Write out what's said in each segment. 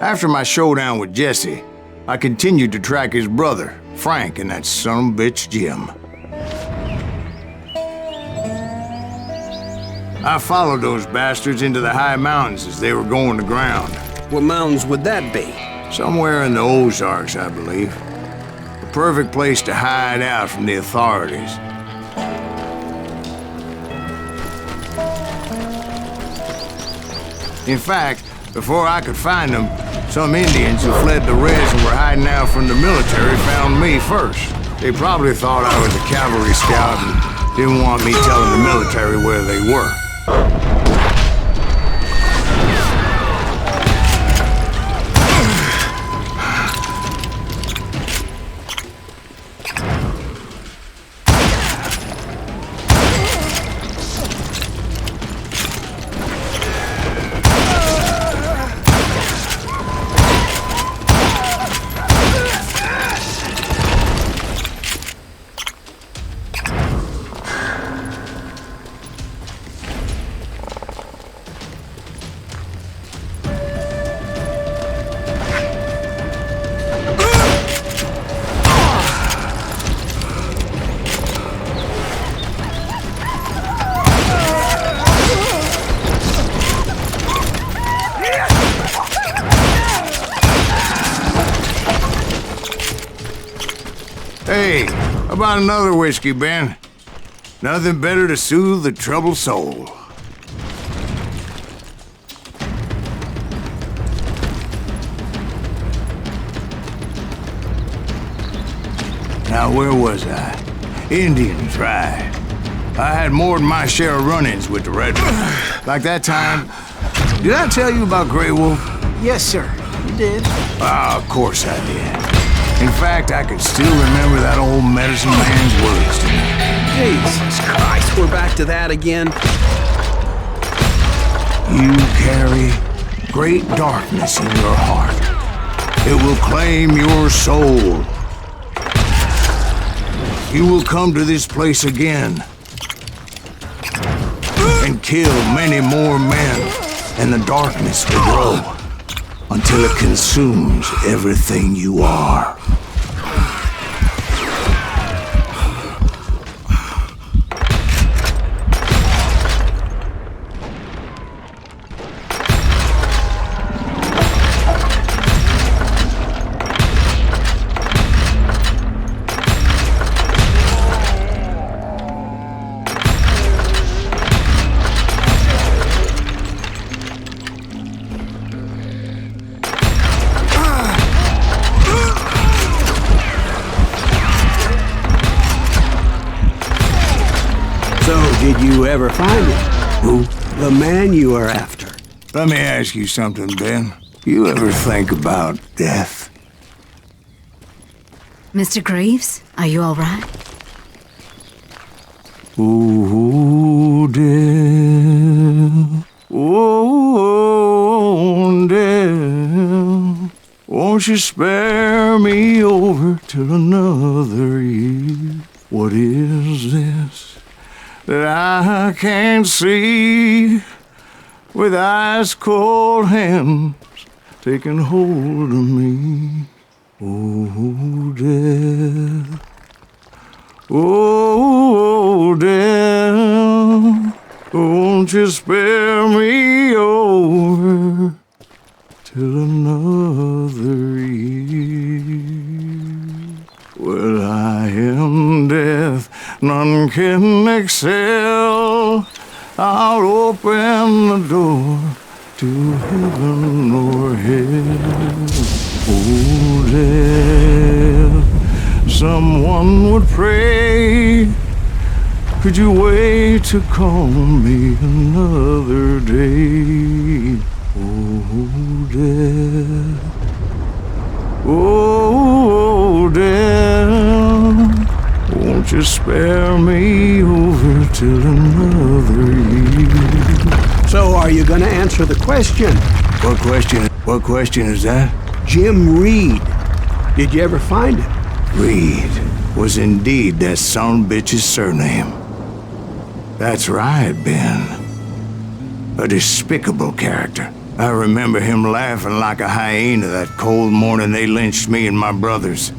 After my showdown with Jesse, I continued to track his brother, Frank, and that son-of-a-bitch Jim. I followed those bastards into the high mountains as they were going to ground. What mountains would that be? Somewhere in the Ozarks, I believe. The perfect place to hide out from the authorities. In fact, before I could find them, some Indians who fled the Reds and were hiding out from the military found me first. They probably thought I was a cavalry scout and didn't want me telling the military where they were. Hey, how about another whiskey, Ben? Nothing better to soothe the troubled soul. Now, where was I? Indians, right. I had more than my share of run-ins with the Redmen. Like that time... Did I tell you about Grey Wolf? Yes, sir. You did. Ah, of course I did. In fact, I can still remember that old medicine man's words to me. Jesus Christ, we're back to that again. You carry great darkness in your heart. It will claim your soul. You will come to this place again and kill many more men, and the darkness will grow until it consumes everything you are. Did you ever find it? Who? The man you are after. Let me ask you something, Ben. You ever think about death? Mr. Greaves, are you all right? Oh, death. Oh, death. Won't you spare me over till another year? What is this that I can't see, with ice cold hands taking hold of me? Oh, death. Oh, death. Won't you spare me over till another year? Well, I am death, none can excel. I'll open the door to heaven or hell. Oh, death, someone would pray. Could you wait to call me another day? Oh, death. Oh, death, won't you spare me over till another year? So are you gonna answer the question? What question? What question is that? Jim Reed. Did you ever find him? Reed was indeed that son-of-a-bitch's surname. That's right, Ben. A despicable character. I remember him laughing like a hyena that cold morning they lynched me and my brothers.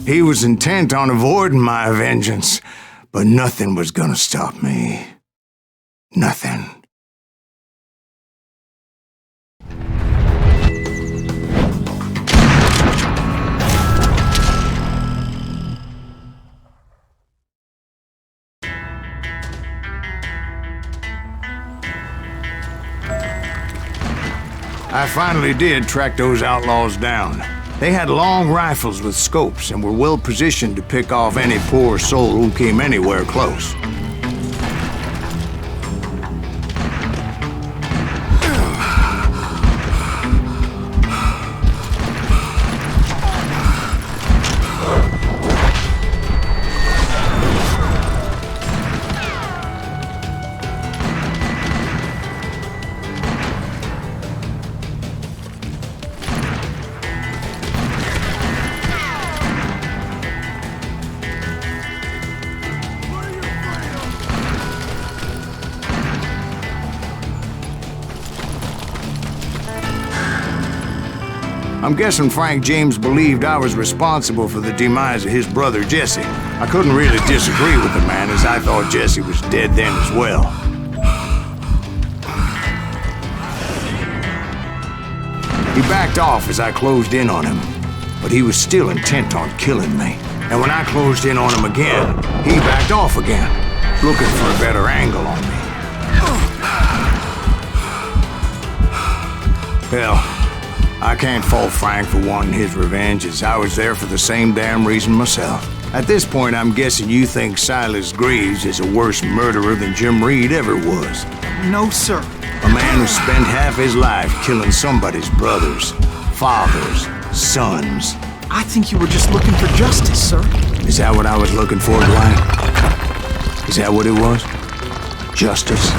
He was intent on avoiding my vengeance, but nothing was gonna stop me. Nothing. I finally did track those outlaws down. They had long rifles with scopes and were well positioned to pick off any poor soul who came anywhere close. I'm guessing Frank James believed I was responsible for the demise of his brother Jesse. I couldn't really disagree with the man, as I thought Jesse was dead then as well. He backed off as I closed in on him, but he was still intent on killing me. And when I closed in on him again, he backed off again, looking for a better angle on me. Hell, I can't fault Frank for wanting his revenge, as I was there for the same damn reason myself. At this point, I'm guessing you think Silas Greaves is a worse murderer than Jim Reed ever was. No, sir. A man who spent half his life killing somebody's brothers, fathers, sons. I think you were just looking for justice, sir. Is that what I was looking for, Dwight? Is that what it was? Justice?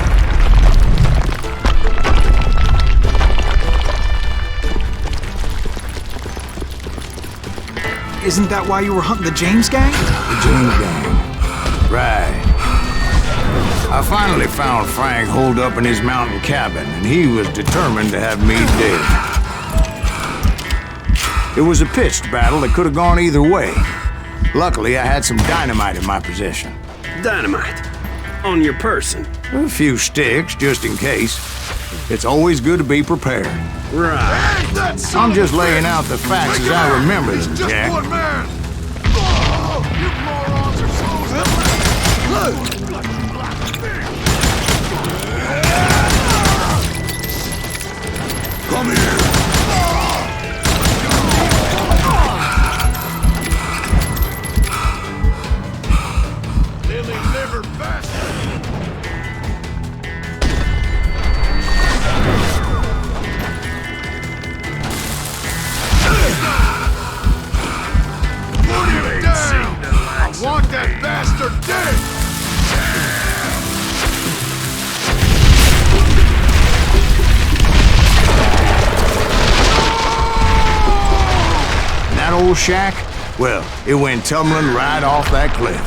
Isn't that why you were hunting the James gang? The James gang. Right. I finally found Frank holed up in his mountain cabin, and he was determined to have me dead. It was a pitched battle that could have gone either way. Luckily, I had some dynamite in my possession. Dynamite? On your person? A few sticks, just in case. It's always good to be prepared. Right. I'm just laying out the facts as I remember them, Jack. Come here! Lily liver bastard! Put him down! I want that bastard dead! That old shack? Well, it went tumbling right off that cliff.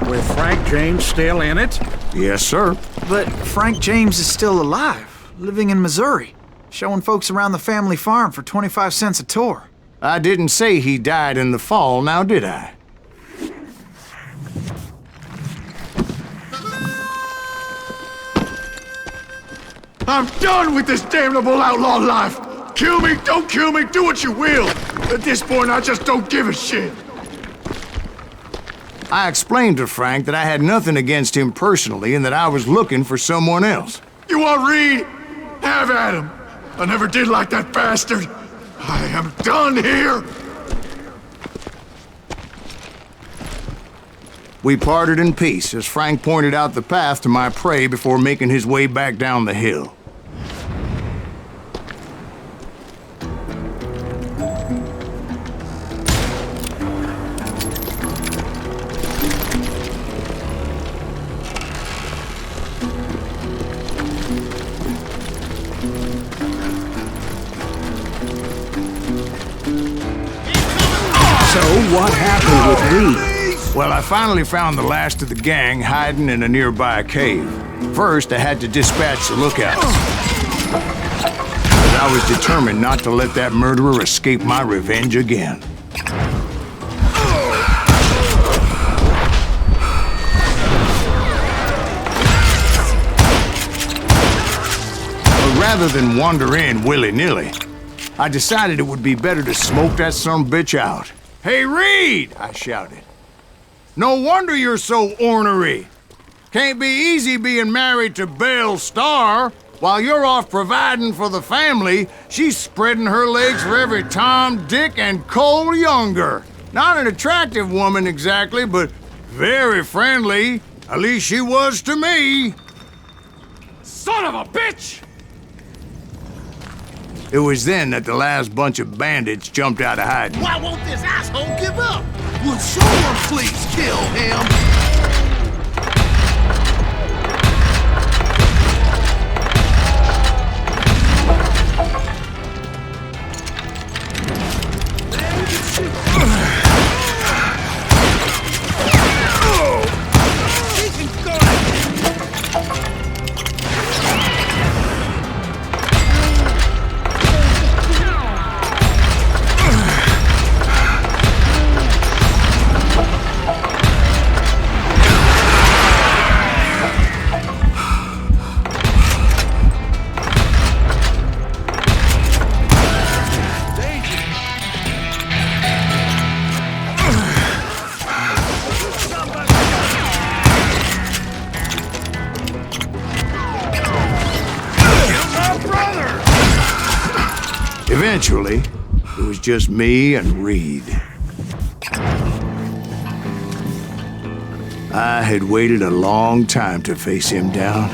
With Frank James still in it? Yes, sir. But Frank James is still alive, living in Missouri, showing folks around the family farm for 25 cents a tour. I didn't say he died in the fall, now did I? I'm done with this damnable outlaw life! Kill me, don't kill me, do what you will! At this point, I just don't give a shit! I explained to Frank that I had nothing against him personally and that I was looking for someone else. You want Reed? Have at him! I never did like that bastard! I am done here! We parted in peace as Frank pointed out the path to my prey before making his way back down the hill. So what happened with Reed? Well, I finally found the last of the gang hiding in a nearby cave. First, I had to dispatch the lookouts. I was determined not to let that murderer escape my revenge again. But rather than wander in willy-nilly, I decided it would be better to smoke that sumbitch out. "Hey, Reed!" I shouted. "No wonder you're so ornery. Can't be easy being married to Belle Starr. While you're off providing for the family, she's spreading her legs for every Tom, Dick, and Cole Younger. Not an attractive woman exactly, but very friendly. At least she was to me." Son of a bitch! It was then that the last bunch of bandits jumped out of hiding. Why won't this asshole give up? Will someone please kill him? Eventually, it was just me and Reed. I had waited a long time to face him down,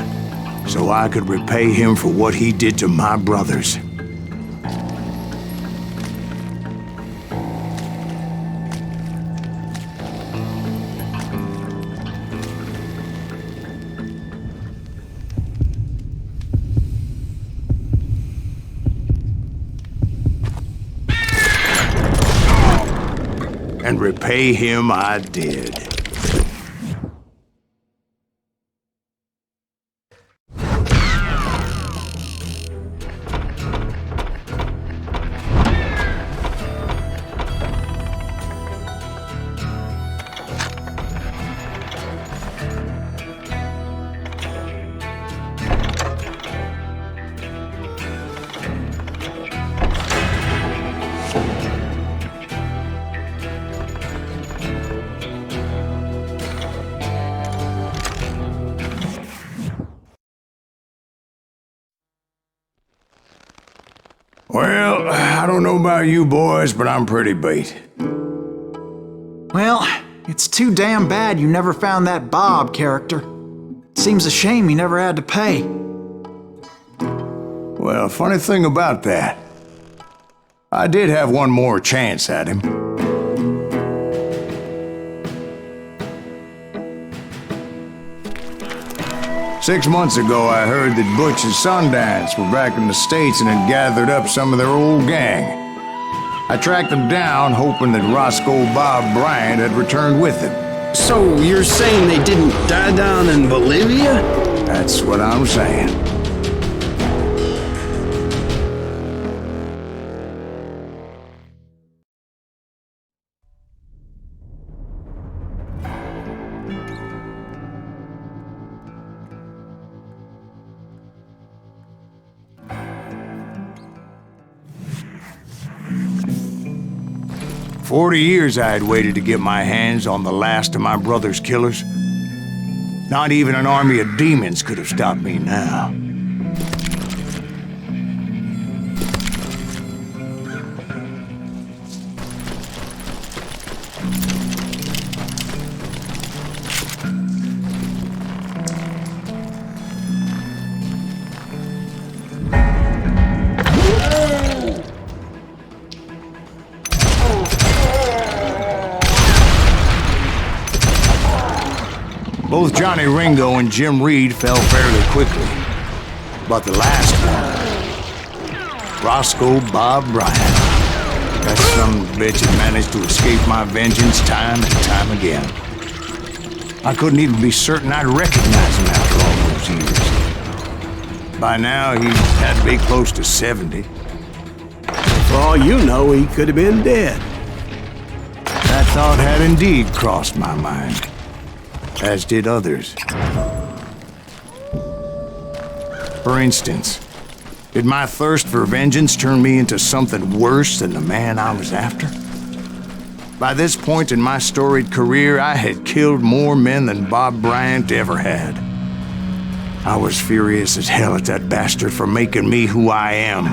so I could repay him for what he did to my brothers. And repay him I did. Well, I don't know about you boys, but I'm pretty beat. Well, it's too damn bad you never found that Bob character. Seems a shame he never had to pay. Well, funny thing about that, I did have one more chance at him. Six months ago, I heard that Butch and Sundance were back in the States and had gathered up some of their old gang. I tracked them down, hoping that Roscoe Bob Bryant had returned with them. So you're saying they didn't die down in Bolivia? That's what I'm saying. "40 years I had waited to get my hands on the last of my brother's killers. Not even an army of demons could have stopped me now. Both Johnny Ringo and Jim Reed fell fairly quickly. But the last one, Roscoe Bob Bryant, that son of a bitch had managed to escape my vengeance time and time again. I couldn't even be certain I'd recognize him after all those years. By now, he had to be close to 70. For all you know, he could have been dead. That thought had indeed crossed my mind, as did others. For instance, did my thirst for vengeance turn me into something worse than the man I was after? By this point in my storied career, I had killed more men than Bob Bryant ever had. I was furious as hell at that bastard for making me who I am.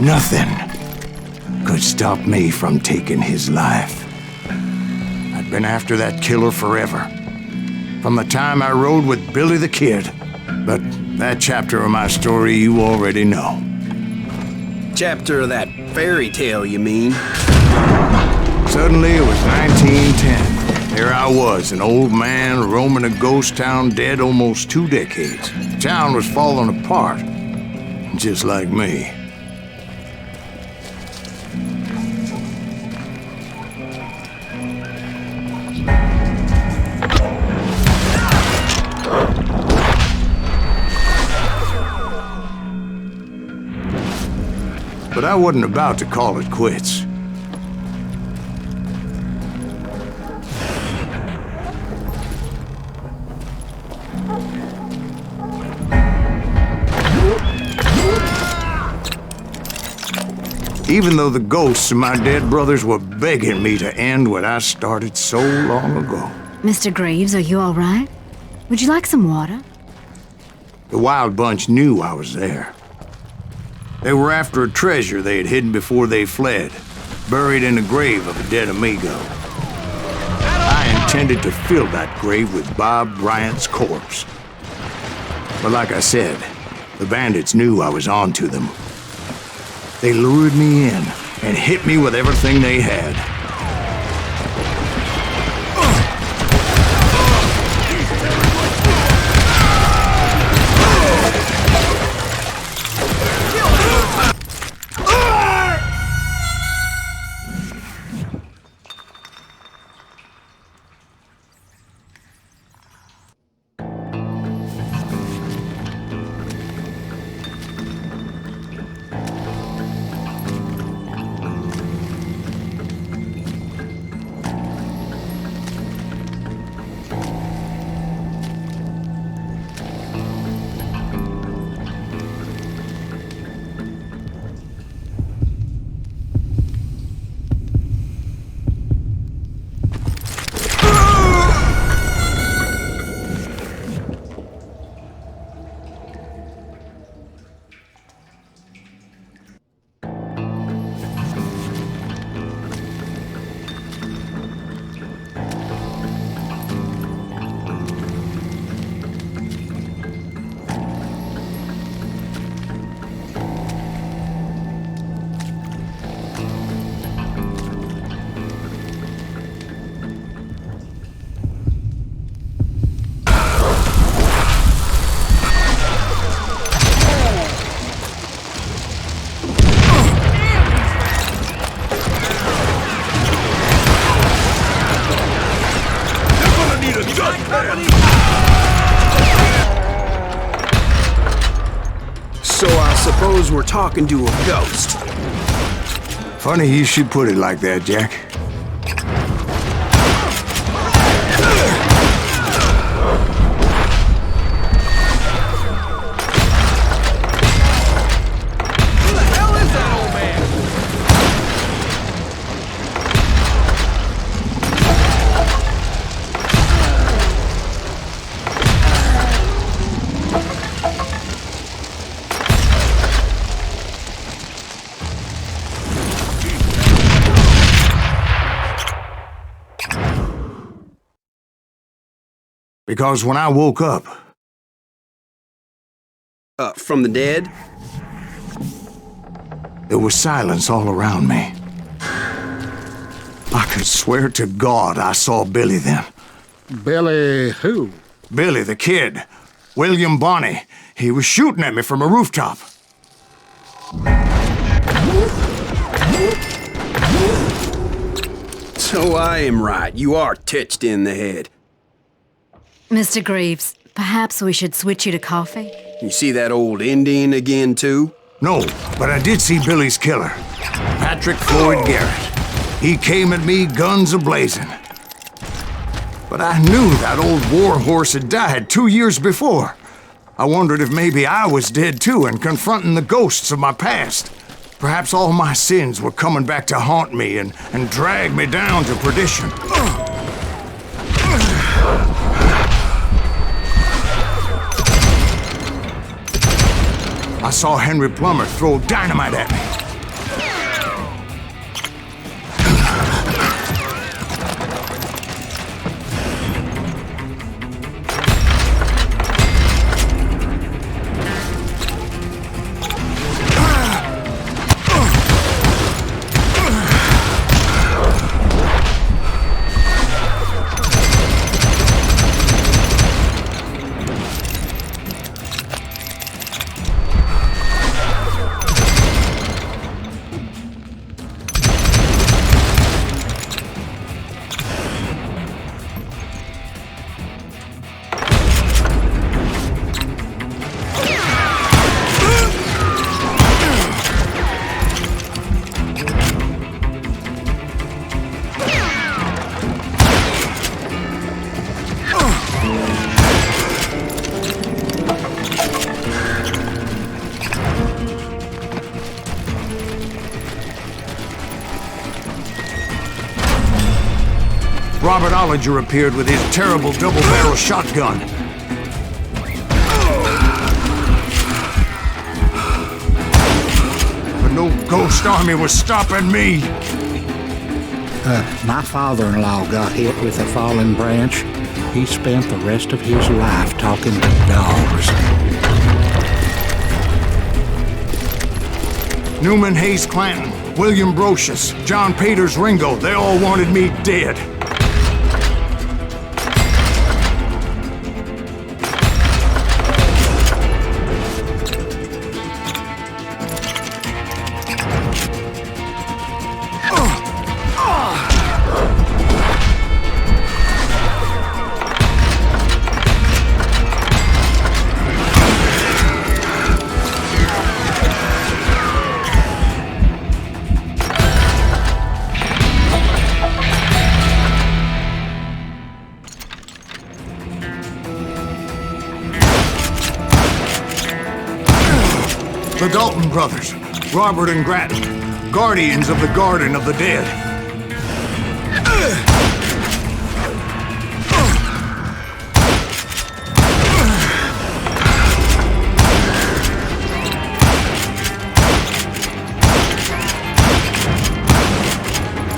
Nothing could stop me from taking his life. I'd been after that killer forever, from the time I rode with Billy the Kid. But that chapter of my story you already know. Chapter of that fairy tale, you mean? Suddenly it was 1910. There I was, an old man roaming a ghost town dead almost 2 decades. The town was falling apart, just like me. But I wasn't about to call it quits. Even though the ghosts of my dead brothers were begging me to end what I started so long ago. Mr. Greaves, are you all right? Would you like some water? The Wild Bunch knew I was there. They were after a treasure they had hidden before they fled, buried in the grave of a dead amigo. I intended to fill that grave with Bob Bryant's corpse. But like I said, the bandits knew I was on to them. They lured me in and hit me with everything they had. So I suppose we're talking to a ghost. Funny you should put it like that, Jack. Because when I woke up... From the dead? There was silence all around me. I could swear to God I saw Billy then. Billy who? Billy the Kid. William Bonney. He was shooting at me from a rooftop. So I am right. You are touched in the head. Mr. Greaves, perhaps we should switch you to coffee? You see that old Indian again, too? No, but I did see Billy's killer, Patrick Floyd Garrett. He came at me guns a-blazing. But I knew that old war horse had died 2 years before. I wondered if maybe I was dead too and confronting the ghosts of my past. Perhaps all my sins were coming back to haunt me and drag me down to perdition. I saw Henry Plummer throw dynamite at me. Robert Ollinger appeared with his terrible double-barrel shotgun. But no ghost army was stopping me. My father-in-law got hit with a fallen branch. He spent the rest of his life talking to dogs. Newman Hayes Clanton, William Brocious, John Peters Ringo, they all wanted me dead. The Dalton brothers, Robert and Grattan, guardians of the Garden of the Dead.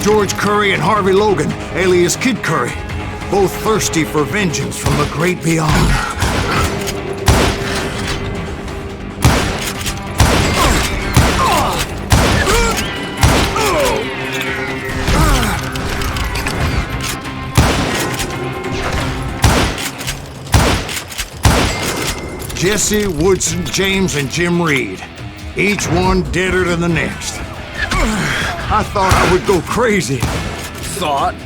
George Curry and Harvey Logan, alias Kid Curry, both thirsty for vengeance from the great beyond. Jesse, Woodson, James, and Jim Reed. Each one deader than the next. I thought I would go crazy. Thought?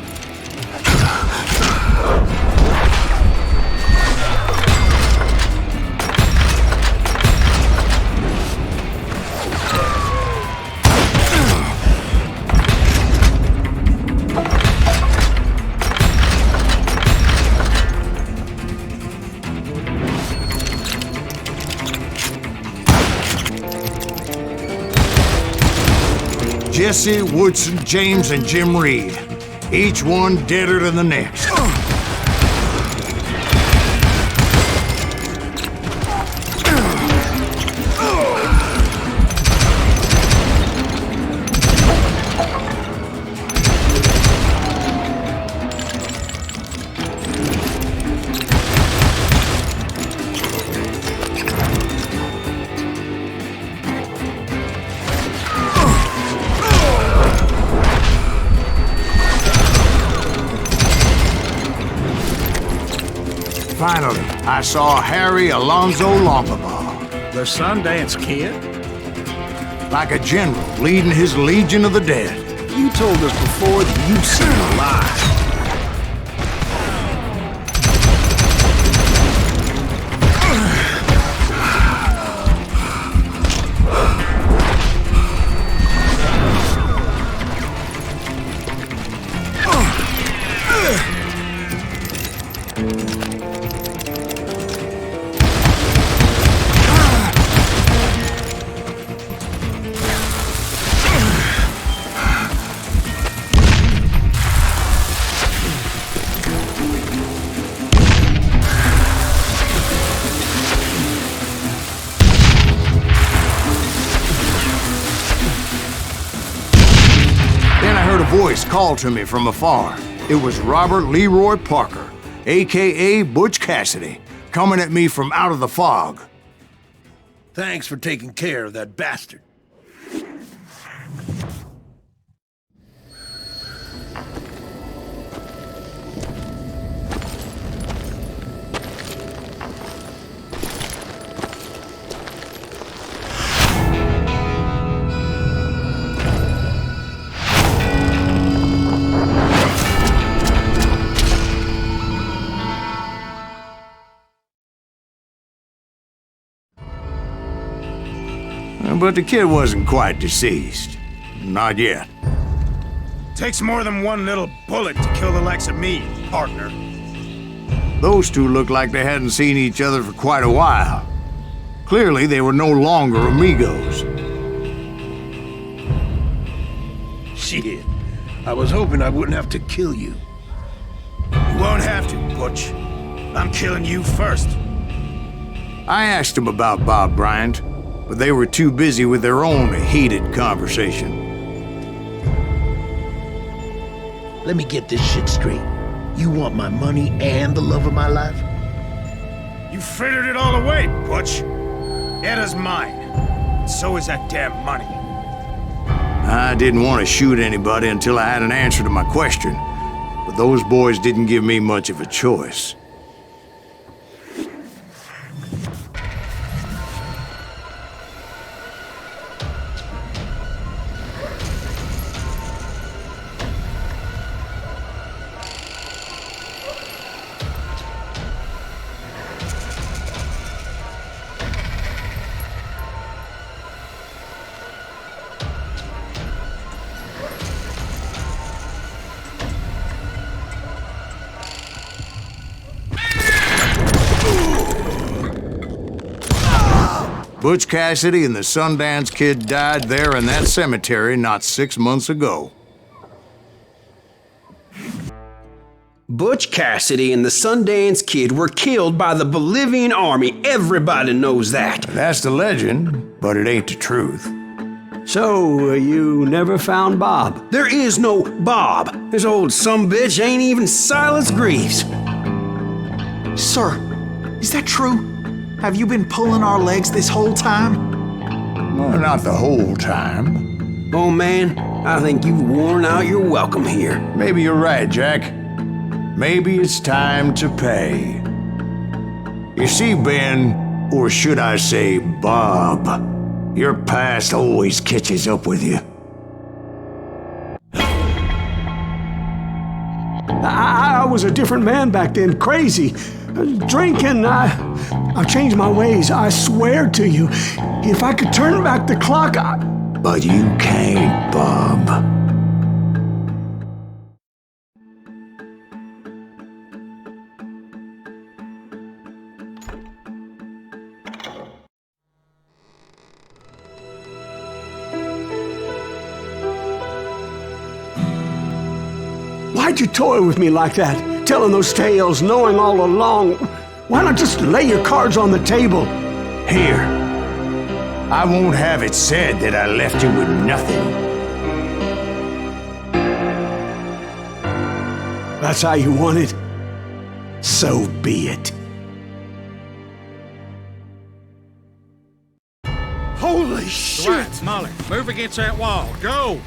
Jesse, Woodson, James, and Jim Reed. Each one deader than the next. Finally, I saw Harry Alonzo Longabaugh. The Sundance Kid? like a general leading his legion of the dead. You told us before that you'd seen a lie. Voice called to me from afar. It was Robert Leroy Parker, a.k.a. Butch Cassidy, coming at me from out of the fog. Thanks for taking care of that bastard. But the kid wasn't quite deceased. Not yet. Takes more than one little bullet to kill the likes of me, partner. Those two looked like they hadn't seen each other for quite a while. Clearly, they were no longer amigos. Shit. I was hoping I wouldn't have to kill you. You won't have to, Butch. I'm killing you first. I asked him about Bob Bryant, but they were too busy with their own heated conversation. Let me get this shit straight. You want my money and the love of my life? You frittered it all away, Butch. Etta's mine. And so is that damn money. I didn't want to shoot anybody until I had an answer to my question, but those boys didn't give me much of a choice. Butch Cassidy and the Sundance Kid died there in that cemetery not 6 months ago. Butch Cassidy and the Sundance Kid were killed by the Bolivian army. Everybody knows that. That's the legend, but it ain't the truth. So, you never found Bob? There is no Bob. This old sumbitch ain't even Silas Greaves. Sir, is that true? Have you been pulling our legs this whole time? Well, not the whole time. Oh man, I think you've worn out your welcome here. Maybe you're right, Jack. Maybe it's time to pay. You see, Ben, or should I say Bob, your past always catches up with you. I was a different man back then, crazy. Drinking, I've changed my ways, I swear to you. If I could turn back the clock, But you can't, Bob. Why'd you toy with me like that? Telling those tales, knowing all along. Why not just lay your cards on the table? Here. I won't have it said that I left you with nothing. That's how you want it? So be it. Holy shit! Right, Molly, move against that wall. Go!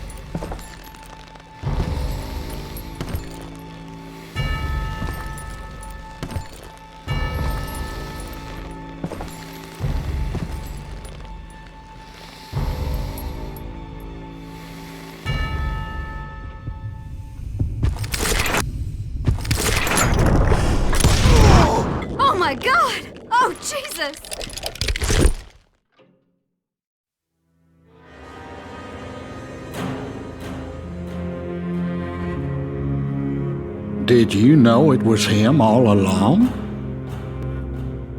my God! Oh, Jesus! Did you know it was him all along?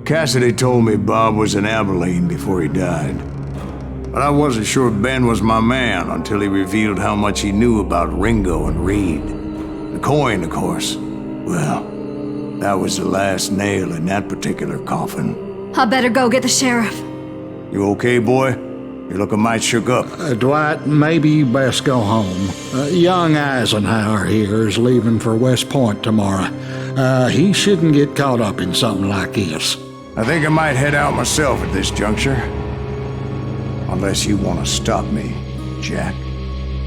Cassidy told me Bob was in Abilene before he died. But I wasn't sure Ben was my man until he revealed how much he knew about Ringo and Reed. The coin, of course. Well, that was the last nail in that particular coffin. I better go get the sheriff. You okay, boy? You're looking mighty shook up. Dwight, maybe you best go home. Young Eisenhower here is leaving for West Point tomorrow. He shouldn't get caught up in something like this. I think I might head out myself at this juncture. Unless you want to stop me, Jack.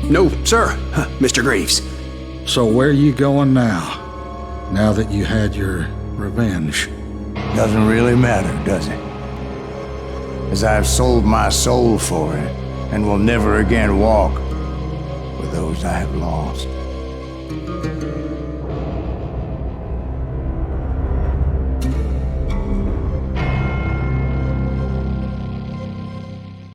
No, sir, Mr. Greaves. So where you going now? Now that you had your revenge? Doesn't really matter, does it? As I've sold my soul for it, and will never again walk with those I have lost.